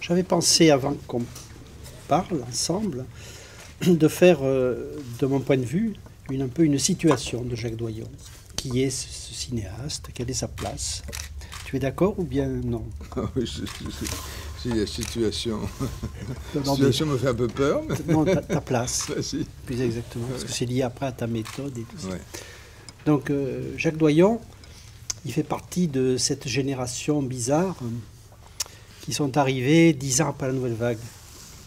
j'avais pensé, avant qu'on parle ensemble, de faire, de mon point de vue, un peu une situation de Jacques Doyon. Qui est ce cinéaste? Quelle est sa place? Tu es d'accord ou bien non? Ah oui, si la situation, Non, la situation me fait un peu peur. Mais... Non, ta place. Ah, si. Plus exactement, parce que c'est lié après à ta méthode et tout ça. Ouais. Donc, Jacques Doyon, il fait partie de cette génération bizarre qui sont arrivés 10 ans après la Nouvelle Vague.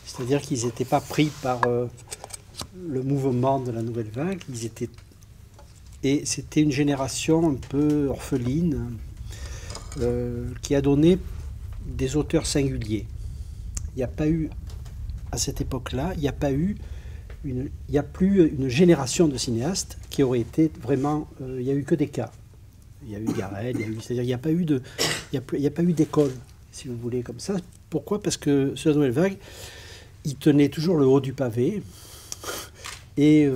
C'est-à-dire qu'ils n'étaient pas pris par le mouvement de la Nouvelle Vague. Et c'était une génération un peu orpheline qui a donné des auteurs singuliers. Il n'y a pas eu, à cette époque-là, il n'y a plus une génération de cinéastes qui aurait été vraiment... il n'y a eu que des cas. Il y a eu Garel, c'est-à-dire il n'y a pas eu d'école, si vous voulez, comme ça. Pourquoi? Parce que sur la Nouvelle Vague, il tenait toujours le haut du pavé. Et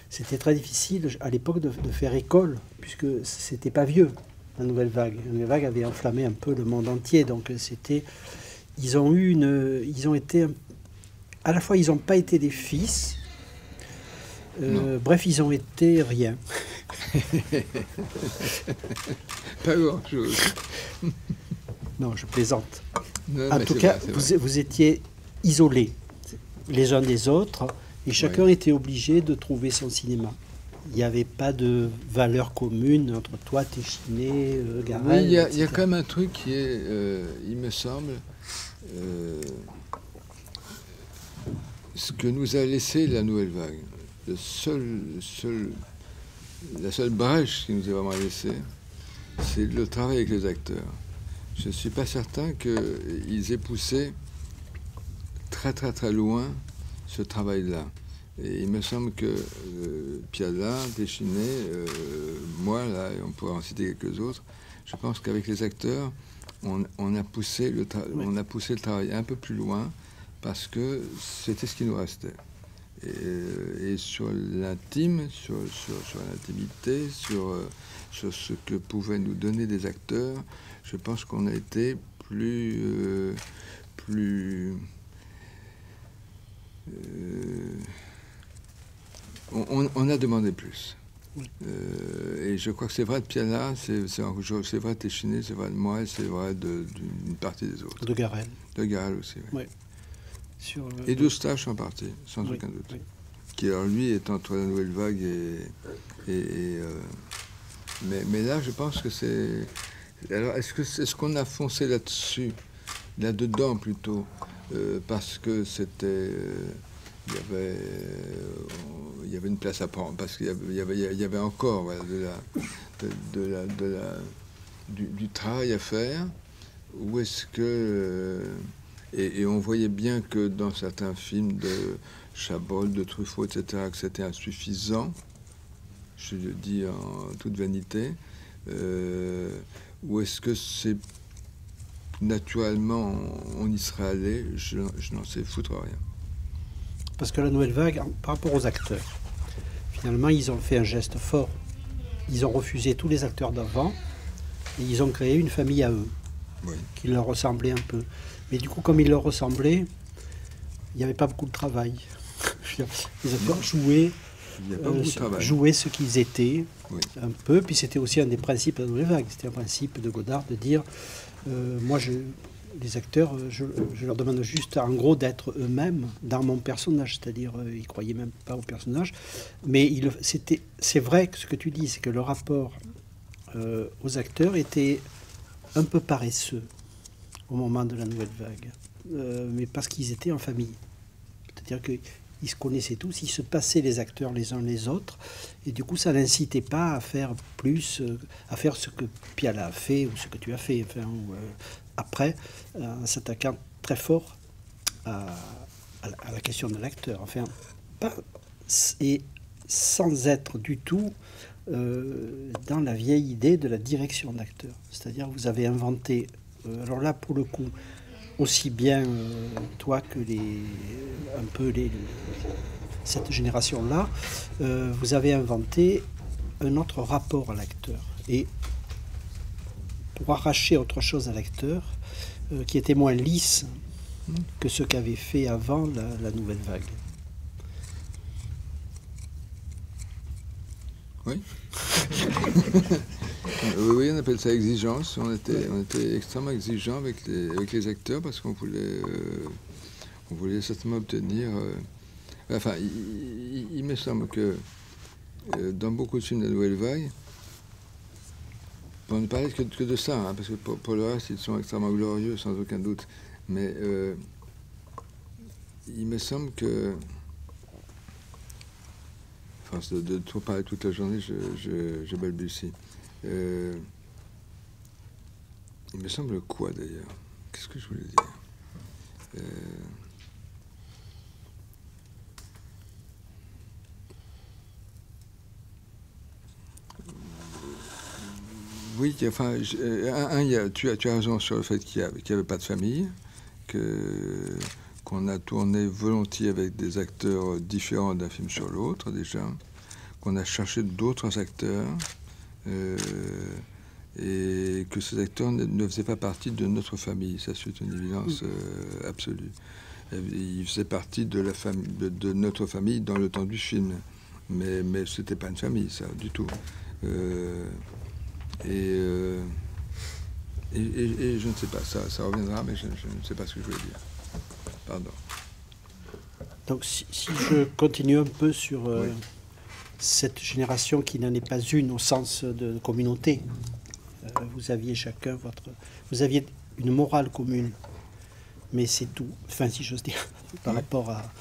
c'était très difficile à l'époque de faire école, puisque c'était pas vieux, la Nouvelle Vague. La Nouvelle Vague avait enflammé un peu le monde entier. Donc ils ont été... À la fois, ils n'ont pas été des fils. Bref, ils ont été rien. Pas grand-chose. Non, je plaisante. Non, en tout cas, vous étiez isolés les uns des autres et chacun était obligé de trouver son cinéma. Il n'y avait pas de valeur commune entre toi, Téchiné, Garel. Oui, il y a quand même un truc qui est, il me semble, ce que nous a laissé la Nouvelle Vague. La seule brèche qui nous est vraiment laissée, c'est le travail avec les acteurs. Je ne suis pas certain qu'ils aient poussé très très très loin ce travail-là. Et il me semble que Piala, Téchiné, moi, là, et on pourrait en citer quelques autres, je pense qu'avec les acteurs, on a poussé le travail un peu plus loin parce que c'était ce qui nous restait. Et sur l'intime, sur l'intimité, sur ce que pouvaient nous donner des acteurs, je pense qu'on a été on a demandé plus. Et je crois que c'est vrai de Piala, c'est vrai de Téchiné, c'est vrai de moi, et c'est vrai d'une partie des autres. De Garel. De Garel aussi, oui. Ouais. Et d'Eustache en partie, sans aucun doute. Oui. Qui, alors, lui, est entre la Nouvelle Vague mais là, je pense que c'est... Alors, est-ce qu'on a foncé là-dessus, là-dedans plutôt, parce que c'était... il y avait une place à prendre, parce qu'il y avait encore voilà, du travail à faire, ou est-ce que... Et on voyait bien que dans certains films de Chabrol, de Truffaut, etc., que c'était insuffisant, je le dis en toute vanité, ou est-ce que c'est naturellement on y serait allé, je n'en sais foutre rien. Parce que la Nouvelle Vague, par rapport aux acteurs, finalement, ils ont fait un geste fort. Ils ont refusé tous les acteurs d'avant et ils ont créé une famille à eux, qui leur ressemblait un peu. Mais du coup, comme ils leur ressemblaient, il n'y avait pas beaucoup de travail. Les acteurs jouaient ce qu'ils étaient, un peu. Puis c'était aussi un des principes de la Nouvelle Vague. C'était un principe de Godard de dire, les acteurs, je leur demande juste, en gros, d'être eux-mêmes dans mon personnage. C'est-à-dire, ils ne croyaient même pas au personnage. Mais c'est vrai que ce que tu dis, c'est que le rapport aux acteurs était un peu paresseux au moment de la Nouvelle Vague. Mais parce qu'ils étaient en famille. C'est-à-dire qu'ils se connaissaient tous, ils se passaient les acteurs les uns les autres. Et du coup, ça n'incitait pas à faire plus, à faire ce que Piala a fait, ou ce que tu as fait. Enfin, après, en s'attaquant très fort à la question de l'acteur. Enfin, et sans être du tout dans la vieille idée de la direction d'acteur. C'est-à-dire, vous avez inventé, alors là, pour le coup, aussi bien toi que cette génération-là, vous avez inventé un autre rapport à l'acteur. Et pour arracher autre chose à l'acteur, qui était moins lisse, que ce qu'avait fait avant la nouvelle vague. Oui. Oui, on appelle ça exigence. On était extrêmement exigeants avec les acteurs parce qu'on voulait certainement obtenir... enfin, il me semble que dans beaucoup de films de la Nouvelle Vague, pour ne parler que de ça, hein, parce que pour le reste, ils sont extrêmement glorieux, sans aucun doute, mais il me semble que... Enfin, de trop parler toute la journée, je balbutie. Il me semble quoi, d'ailleurs? Qu'est-ce que je voulais dire? Oui, enfin, tu as raison sur le fait qu'il n'y avait pas de famille, qu'on a tourné volontiers avec des acteurs différents d'un film sur l'autre, déjà, qu'on a cherché d'autres acteurs, et que ces acteurs ne faisaient pas partie de notre famille. Ça, c'est une évidence absolue. Ils faisaient partie de notre famille dans le temps du film, mais ce n'était pas une famille, ça, du tout. Et je ne sais pas, ça reviendra, mais je ne sais pas ce que je voulais dire. Pardon. Donc si je continue un peu sur oui. Cette génération qui n'en est pas une au sens de communauté, vous aviez chacun vous aviez une morale commune, mais c'est tout, enfin si j'ose dire, par rapport à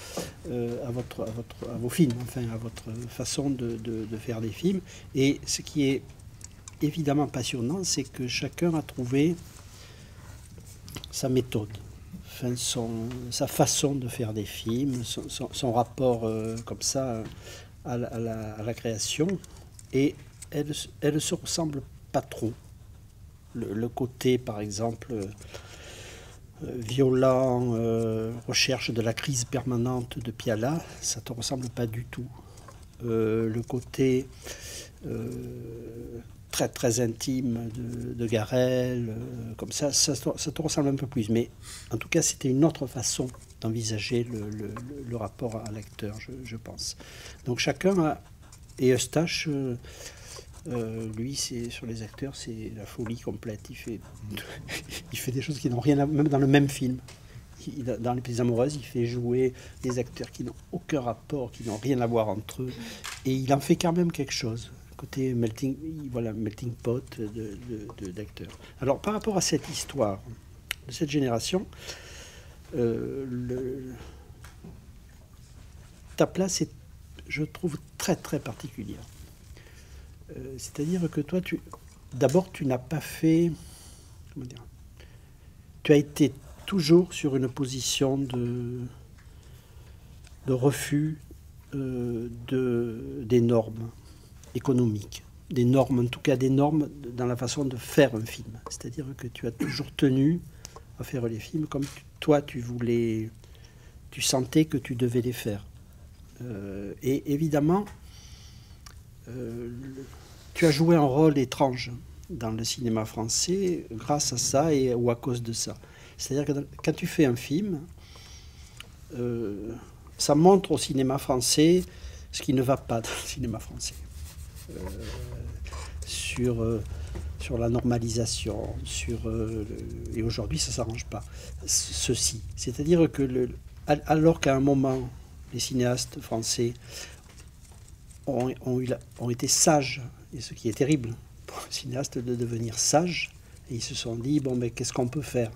vos films, enfin à votre façon de faire des films. Et ce qui est évidemment passionnant, c'est que chacun a trouvé sa méthode, enfin sa façon de faire des films, son rapport comme ça à la création, et elle ne se ressemble pas trop. Le côté, par exemple, violent, recherche de la crise permanente de Piala, ça ne te ressemble pas du tout. Le côté très très intime de Garel, comme ça te ressemble un peu plus. Mais en tout cas, c'était une autre façon d'envisager le rapport à l'acteur, je pense. Donc chacun a... Et Eustache, lui, sur les acteurs, c'est la folie complète. Il fait des choses qui n'ont rien à voir, même dans le même film. Dans Les Petites Amoureuses, il fait jouer des acteurs qui n'ont aucun rapport, qui n'ont rien à voir entre eux. Et il en fait quand même quelque chose. Côté melting pot d'acteurs. Alors, par rapport à cette histoire de cette génération, ta place est, je trouve, très très particulière. C'est-à-dire que toi, d'abord, tu n'as pas fait... Comment dire? Tu as été toujours sur une position de refus des normes économiques, des normes, en tout cas des normes dans la façon de faire un film. C'est-à-dire que tu as toujours tenu à faire les films comme toi tu voulais, tu sentais que tu devais les faire. Et évidemment, tu as joué un rôle étrange dans le cinéma français grâce à ça ou à cause de ça. C'est-à-dire que quand tu fais un film, ça montre au cinéma français ce qui ne va pas dans le cinéma français. Sur la normalisation, et aujourd'hui ça ne s'arrange pas. Ceci, c'est-à-dire que alors qu'à un moment, les cinéastes français ont été sages, et ce qui est terrible pour les cinéastes de devenir sages, et ils se sont dit, bon, mais qu'est-ce qu'on peut faire?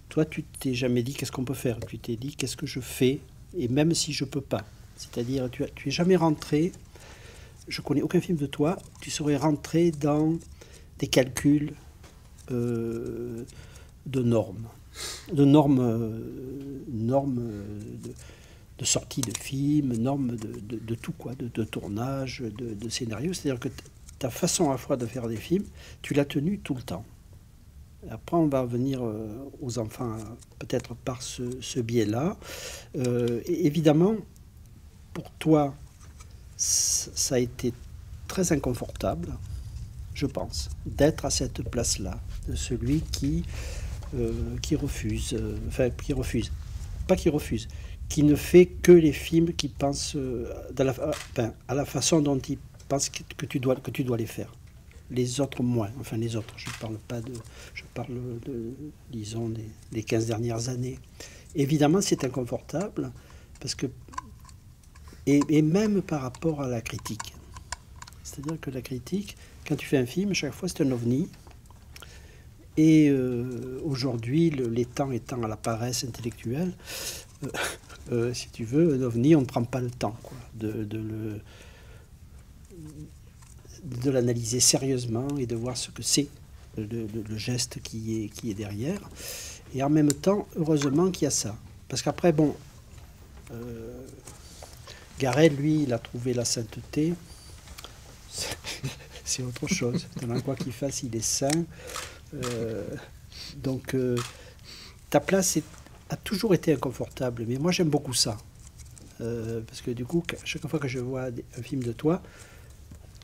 Toi, tu t'es jamais dit qu'est-ce qu'on peut faire, tu t'es dit qu'est-ce que je fais, et même si je peux pas. C'est-à-dire, tu es jamais rentré, je connais aucun film de toi, tu serais rentré dans des calculs de normes, de sortie de film, normes de tout, quoi, de tournage, de scénario. C'est-à-dire que ta façon à la fois de faire des films, tu l'as tenue tout le temps. Après, on va revenir aux enfants, peut-être par ce biais-là. Et évidemment, pour toi, ça a été très inconfortable, je pense, d'être à cette place-là, de celui qui qui refuse, pas qui refuse, qui ne fait que les films qui pensent à la façon dont il pense que tu dois les faire. Les autres moins, enfin les autres, je parle de disons, des 15 dernières années. Évidemment, c'est inconfortable, parce que, et même par rapport à la critique. C'est-à-dire que la critique, quand tu fais un film, chaque fois c'est un ovni. Et aujourd'hui, les temps étant à la paresse intellectuelle, si tu veux, un ovni, on ne prend pas le temps quoi, de l'analyser sérieusement et de voir ce que c'est, le geste qui est derrière. Et en même temps, heureusement qu'il y a ça. Parce qu'après, bon, Garel, lui, il a trouvé la sainteté. C'est autre chose. Dans quoi qu'il fasse, il est saint. Donc, ta place a toujours été inconfortable. Mais moi, j'aime beaucoup ça. Parce que du coup, chaque fois que je vois un film de toi,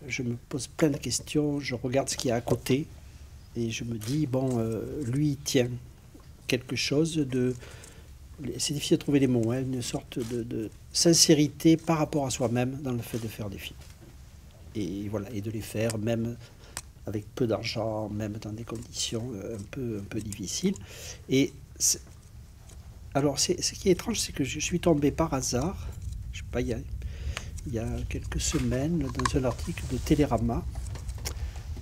je me pose plein de questions, je regarde ce qu'il y a à côté, et je me dis, bon, lui, il tient quelque chose de... C'est difficile de trouver les mots, hein, une sorte de sincérité par rapport à soi-même dans le fait de faire des films. Et voilà, et de les faire même avec peu d'argent, même dans des conditions un peu difficiles. Et alors, ce qui est étrange, c'est que je suis tombé par hasard, je sais pas, il y a quelques semaines, dans un article de Télérama,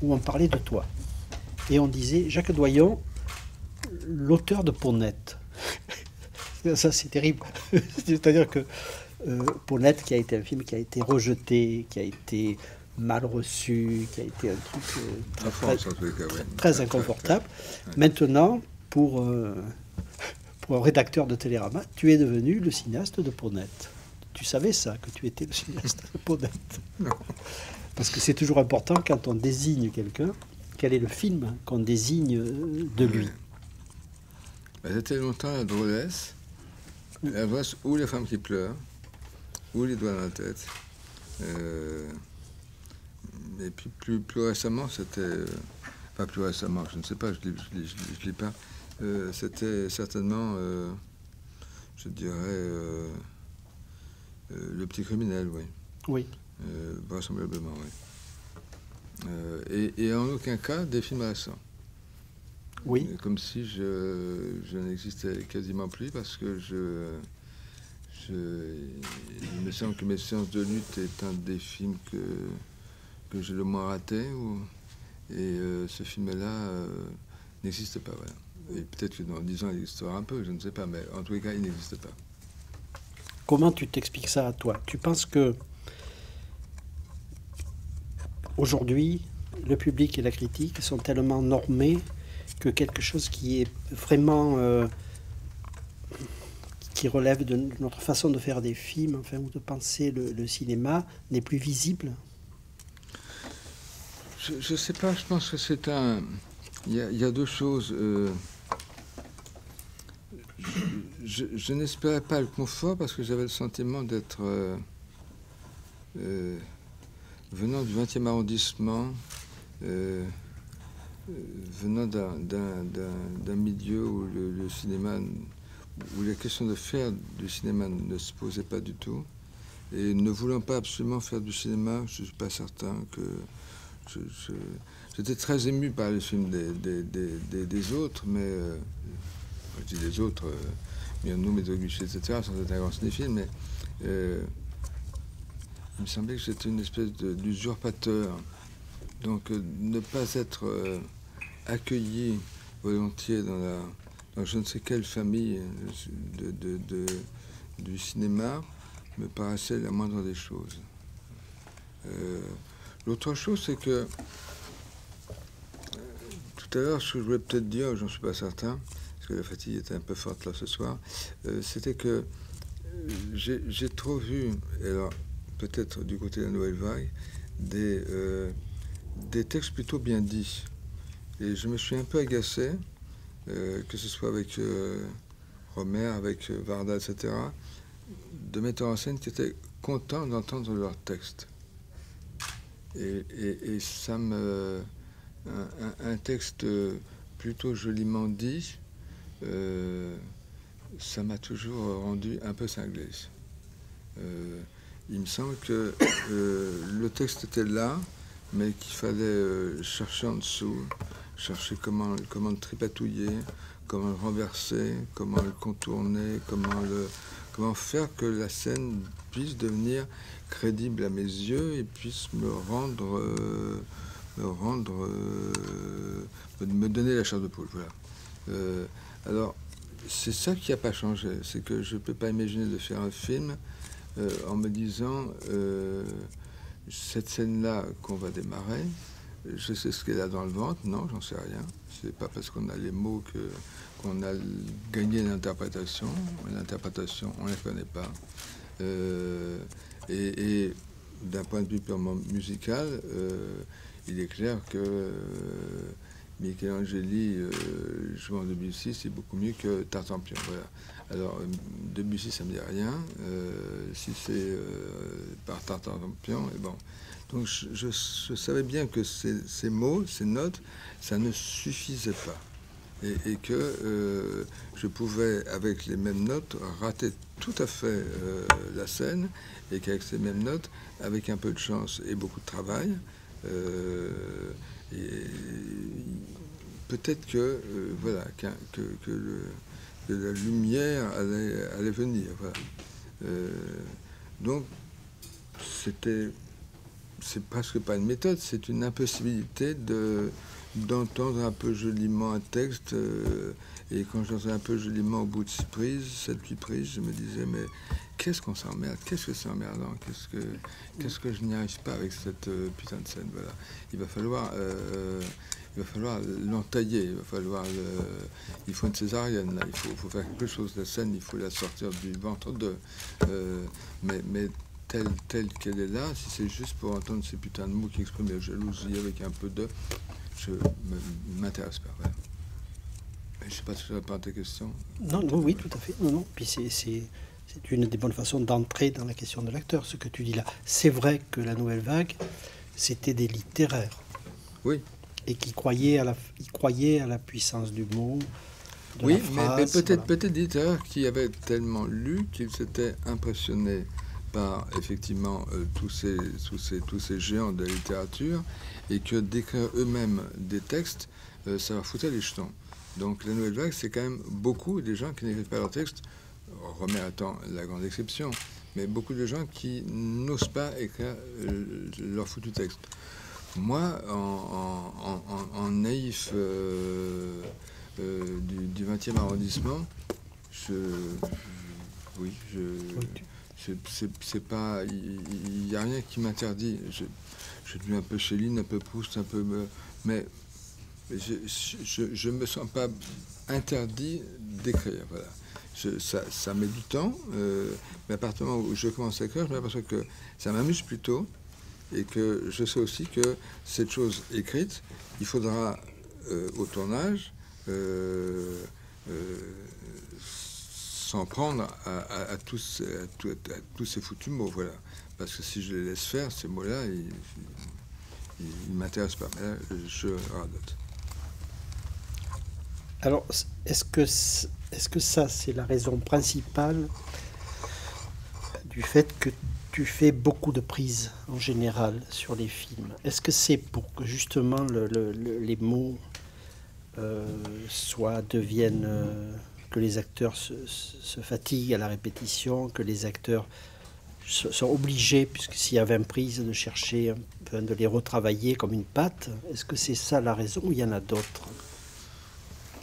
où on parlait de toi. Et on disait, Jacques Doyon, l'auteur de Peau-Nette. Ça, c'est terrible. C'est-à-dire que Peau-Nette, qui a été un film qui a été rejeté, qui a été mal reçu, qui a été un truc très inconfortable. Maintenant, pour un rédacteur de Télérama, tu es devenu le cinéaste de Peau-Nette. Tu savais ça, que tu étais le cinéaste de Peau-Nette? Non. Parce que c'est toujours important, quand on désigne quelqu'un, quel est le film qu'on désigne de lui. C'était longtemps la drôlesse ou les femmes qui pleurent, ou les doigts dans la tête. Et puis plus récemment, c'était... Pas plus récemment, je ne sais pas, je ne lis pas. C'était certainement, je dirais, Le Petit Criminel, oui. Oui. Vraisemblablement, oui. Et en aucun cas des films récents. Oui. Comme si je n'existais quasiment plus, parce que il me semble que Mes séances de lutte est un des films que j'ai le moins raté, et ce film-là n'existe pas. Voilà. Et peut-être que dans 10 ans, il existera un peu, je ne sais pas, mais en tous les cas, il n'existe pas. Comment tu t'expliques ça à toi? Tu penses que aujourd'hui, le public et la critique sont tellement normés que quelque chose qui est vraiment qui relève de notre façon de faire des films, enfin, ou de penser le cinéma, n'est plus visible? Je ne sais pas, je pense que c'est un... Il y a deux choses. Je n'espérais pas le confort, parce que j'avais le sentiment d'être... venant du 20e arrondissement, venant d'un milieu où le cinéma, où la question de faire du cinéma ne se posait pas du tout, et ne voulant pas absolument faire du cinéma, je ne suis pas certain que... J'étais très ému par les films des autres, mais... je dis des autres, Murnau, Médoguchi, etc., sans être un grand cinéphile, mais il me semblait que j'étais une espèce d'usurpateur. Donc ne pas être accueilli volontiers dans je ne sais quelle famille du cinéma me paraissait la moindre des choses. L'autre chose, c'est que tout à l'heure, ce que je voulais peut-être dire, j'en suis pas certain, parce que la fatigue était un peu forte là ce soir, c'était que j'ai trop vu, et alors peut-être du côté de la nouvelle vague, des textes plutôt bien dits. Et je me suis un peu agacé, que ce soit avec Romer, avec Varda, etc., de metteurs en scène qui étaient contents d'entendre leurs textes. Et ça me... Un texte plutôt joliment dit ça m'a toujours rendu un peu cinglé. Il me semble que le texte était là, mais qu'il fallait chercher en dessous, chercher comment le tripatouiller, comment le renverser, comment le contourner, comment faire que la scène puisse devenir crédible à mes yeux et puisse me donner la chair de poule. Voilà. Alors, c'est ça qui n'a pas changé. C'est que je ne peux pas imaginer de faire un film en me disant cette scène-là qu'on va démarrer, je sais ce qu'elle a dans le ventre. Non, j'en sais rien. C'est pas parce qu'on a les mots qu'on a gagné l'interprétation. L'interprétation, on ne la connaît pas. Et d'un point de vue purement musical, il est clair que Michelangeli jouant Debussy, c'est beaucoup mieux que Tartampion. Voilà. Alors, Debussy, ça ne me dit rien. Si c'est par Tartampion, et bon. Donc, je savais bien que ces mots, ces notes, ça ne suffisait pas. Et que je pouvais, avec les mêmes notes, rater tout à fait la scène, et qu'avec ces mêmes notes, avec un peu de chance et beaucoup de travail, peut-être que voilà que la lumière allait venir. Voilà. Donc c'est presque pas une méthode, c'est une impossibilité d'entendre un peu joliment un texte. Et quand j'entendais un peu joliment au bout de 6 prises, 7-8 prises, je me disais, mais qu'est-ce qu'on s'emmerde, qu'est-ce que c'est emmerdant, qu'est-ce que je n'y arrive pas avec cette putain de scène. Voilà. Il va falloir l'entailler, il faut une césarienne, là. Il faut faire quelque chose. La scène, il faut la sortir du ventre d'eux. Mais telle qu'elle est là, si c'est juste pour entendre ces putains de mots qui expriment la jalousie avec un peu de... je ne m'intéresse pas. Voilà. Je ne sais pas si je réponds à tes questions. Non, oui, tout à fait. Non. Puis c'est une des bonnes façons d'entrer dans la question de l'acteur, ce que tu dis là. C'est vrai que la nouvelle vague, c'était des littéraires. Oui. Et qui croyaient à la puissance du mot, de oui, la phrase. Mais peut-être voilà. des littéraires qui avaient tellement lu qu'ils s'étaient impressionnés par effectivement tous ces géants de la littérature, et que d'écrire eux-mêmes des textes, ça leur foutait les jetons. Donc la nouvelle vague, c'est quand même beaucoup des gens qui n'écrivent pas leurs textes, Romer étant la grande exception, mais beaucoup de gens qui n'osent pas écrire leur foutu texte. Moi, en naïf du 20e arrondissement, c'est pas, il n'y a rien qui m'interdit. J'ai lu un peu Chéline, un peu Proust, un peu, mais je me sens pas interdit d'écrire. Voilà. Ça met du temps, mais à partir du moment où je commence à écrire, je m'aperçois que ça m'amuse plutôt, et que je sais aussi que cette chose écrite, il faudra au tournage s'en prendre à tous ces foutus mots, voilà. Parce que si je les laisse faire, ces mots-là, ils ne m'intéressent pas. Mais là, je radote. Alors, est-ce que ça, c'est la raison principale du fait que tu fais beaucoup de prises en général sur les films? Est-ce que c'est pour que justement les mots deviennent... que les acteurs se fatiguent à la répétition, que les acteurs sont obligés, puisque s'il y a 20 prises, de chercher, de les retravailler comme une pâte? Est-ce que c'est ça la raison, ou il y en a d'autres?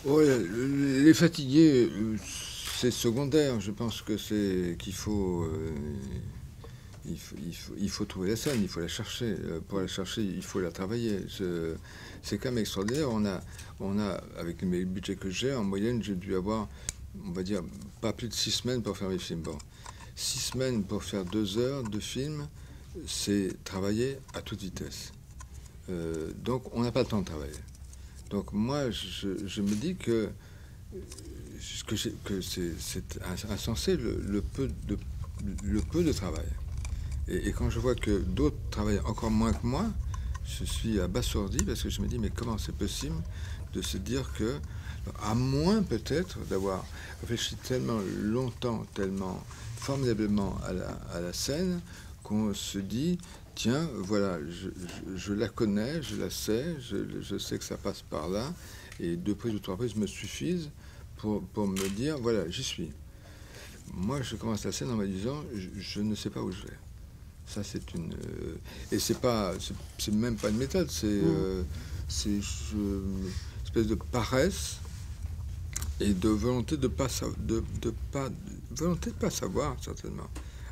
Oh, les fatigués, c'est secondaire. Je pense que qu'il faut, il faut trouver la scène, il faut la chercher. Pour la chercher, il faut la travailler. C'est quand même extraordinaire. On a, avec les budgets que j'ai, en moyenne, j'ai dû avoir, on va dire, pas plus de 6 semaines pour faire mes films. Bon, 6 semaines pour faire 2 heures de film, c'est travailler à toute vitesse. Donc, on n'a pas le temps de travailler. Donc, moi, je me dis que c'est insensé le peu de travail. Et quand je vois que d'autres travaillent encore moins que moi, je suis abasourdi, parce que je me dis, mais comment c'est possible de se dire que À moins peut-être d'avoir réfléchi tellement longtemps, tellement formidablement à la scène, qu'on se dit, tiens, voilà, je la connais, je la sais, je sais que ça passe par là, et deux prises ou trois prises me suffisent pour me dire, voilà, j'y suis. Moi, je commence la scène en me disant, je ne sais pas où je vais. Ça, c'est une... et c'est même pas une méthode, c'est une espèce de paresse et de volonté de volonté de pas savoir, certainement.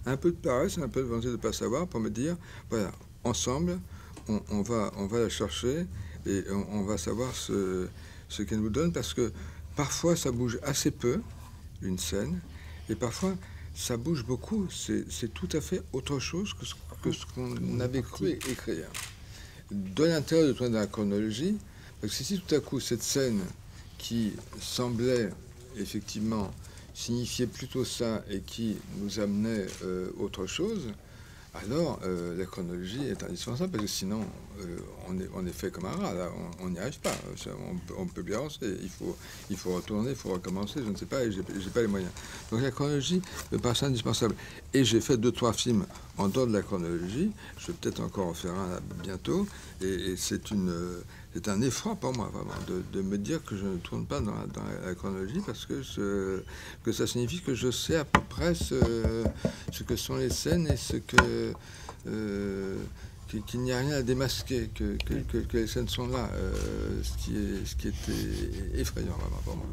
Un peu de paresse, un peu de volonté de ne pas savoir pour me dire, voilà, ensemble, on va la chercher et on va savoir ce qu'elle nous donne, parce que parfois ça bouge assez peu, une scène, et parfois ça bouge beaucoup. C'est tout à fait autre chose que ce qu'on avait cru écrire. De l'intérieur de toi, dans la chronologie, parce que si tout à coup cette scène qui semblait effectivement signifier plutôt ça et qui nous amenait autre chose, alors la chronologie est indispensable, parce que sinon on est fait comme un rat, là, on n'y arrive pas. On peut bien avancer, il faut retourner, il faut recommencer, je ne sais pas, et j'ai pas les moyens. Donc la chronologie me paraît indispensable. Et j'ai fait 2-3 films en dehors de la chronologie, je vais peut-être encore en faire un bientôt, et c'est un effroi pour moi, vraiment, de me dire que je ne tourne pas dans la chronologie, parce que ça signifie que je sais à peu près ce que sont les scènes et qu'il n'y a rien à démasquer, que les scènes sont là, ce qui était effrayant, vraiment, pour moi.